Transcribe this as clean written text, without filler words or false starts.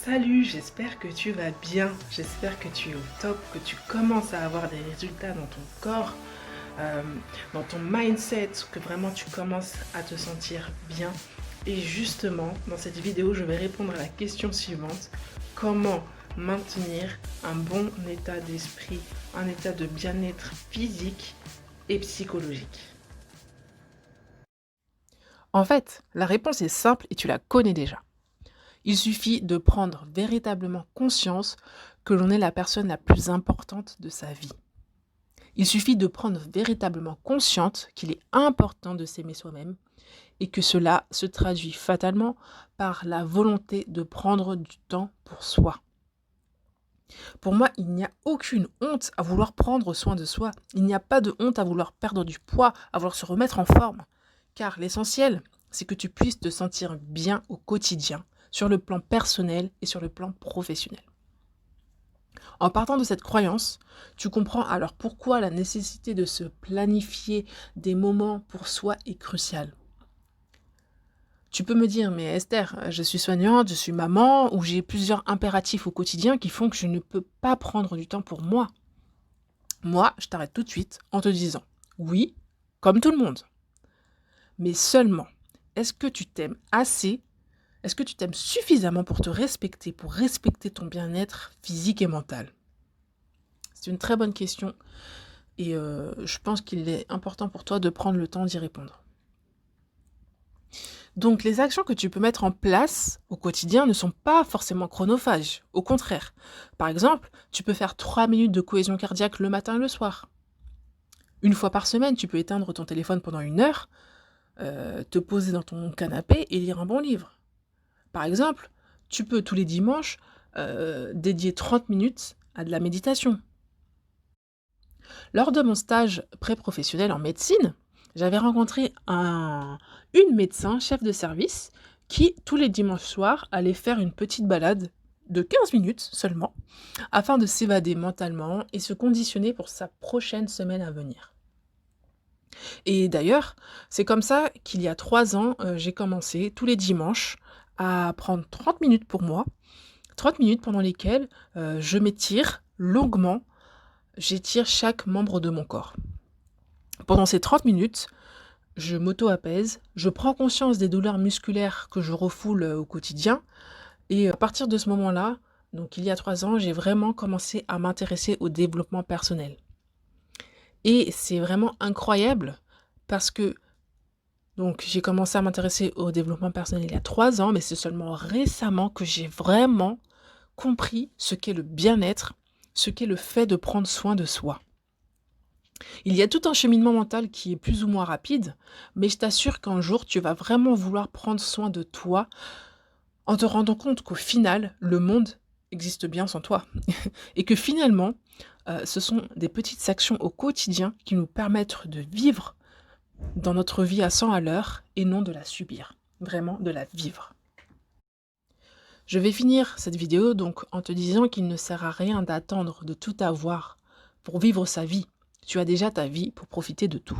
Salut, j'espère que tu vas bien, j'espère que tu es au top, que tu commences à avoir des résultats dans ton corps, euh, dans ton mindset, que vraiment tu commences à te sentir bien. Et justement, dans cette vidéo, je vais répondre à la question suivante: comment maintenir un bon état d'esprit, un état de bien-être physique et psychologique? En fait, la réponse est simple et tu la connais déjà. Il suffit de prendre véritablement conscience que l'on est la personne la plus importante de sa vie. Il suffit de prendre véritablement conscience qu'il est important de s'aimer soi-même et que cela se traduit fatalement par la volonté de prendre du temps pour soi. Pour moi, il n'y a aucune honte à vouloir prendre soin de soi. Il n'y a pas de honte à vouloir perdre du poids, à vouloir se remettre en forme. Car l'essentiel, c'est que tu puisses te sentir bien au quotidien, sur le plan personnel et sur le plan professionnel. En partant de cette croyance, tu comprends alors pourquoi la nécessité de se planifier des moments pour soi est cruciale. Tu peux me dire, mais Esther, je suis soignante, je suis maman, ou j'ai plusieurs impératifs au quotidien qui font que je ne peux pas prendre du temps pour moi. Moi, je t'arrête tout de suite en te disant, oui, comme tout le monde, mais seulement, est-ce que tu t'aimes assez? Est-ce que tu t'aimes suffisamment pour te respecter, pour respecter ton bien-être physique et mental? C'est une très bonne question et je pense qu'il est important pour toi de prendre le temps d'y répondre. Donc les actions que tu peux mettre en place au quotidien ne sont pas forcément chronophages, au contraire. Par exemple, tu peux faire 3 minutes de cohésion cardiaque le matin et le soir. Une fois par semaine, tu peux éteindre ton téléphone pendant 1 heure, te poser dans ton canapé et lire un bon livre. Par exemple, tu peux tous les dimanches dédier 30 minutes à de la méditation. Lors de mon stage pré-professionnel en médecine, j'avais rencontré une médecin chef de service qui, tous les dimanches soirs, allait faire une petite balade de 15 minutes seulement, afin de s'évader mentalement et se conditionner pour sa prochaine semaine à venir. Et d'ailleurs, c'est comme ça qu'il y a 3 ans, j'ai commencé tous les dimanches à prendre 30 minutes pour moi, 30 minutes pendant lesquelles, je m'étire longuement, j'étire chaque membre de mon corps. Pendant ces 30 minutes, je m'auto-apaise, je prends conscience des douleurs musculaires que je refoule, au quotidien et à partir de ce moment-là, donc il y a 3 ans, j'ai vraiment commencé à m'intéresser au développement personnel. Et c'est vraiment incroyable parce que donc j'ai commencé à m'intéresser au développement personnel il y a 3 ans, mais c'est seulement récemment que j'ai vraiment compris ce qu'est le bien-être, ce qu'est le fait de prendre soin de soi. Il y a tout un cheminement mental qui est plus ou moins rapide, mais je t'assure qu'un jour, tu vas vraiment vouloir prendre soin de toi en te rendant compte qu'au final, le monde existe bien sans toi. Et que finalement, ce sont des petites actions au quotidien qui nous permettent de vivre dans notre vie à 100 à l'heure et non de la subir. Vraiment de la vivre. Je vais finir cette vidéo donc en te disant qu'il ne sert à rien d'attendre de tout avoir pour vivre sa vie. Tu as déjà ta vie pour profiter de tout.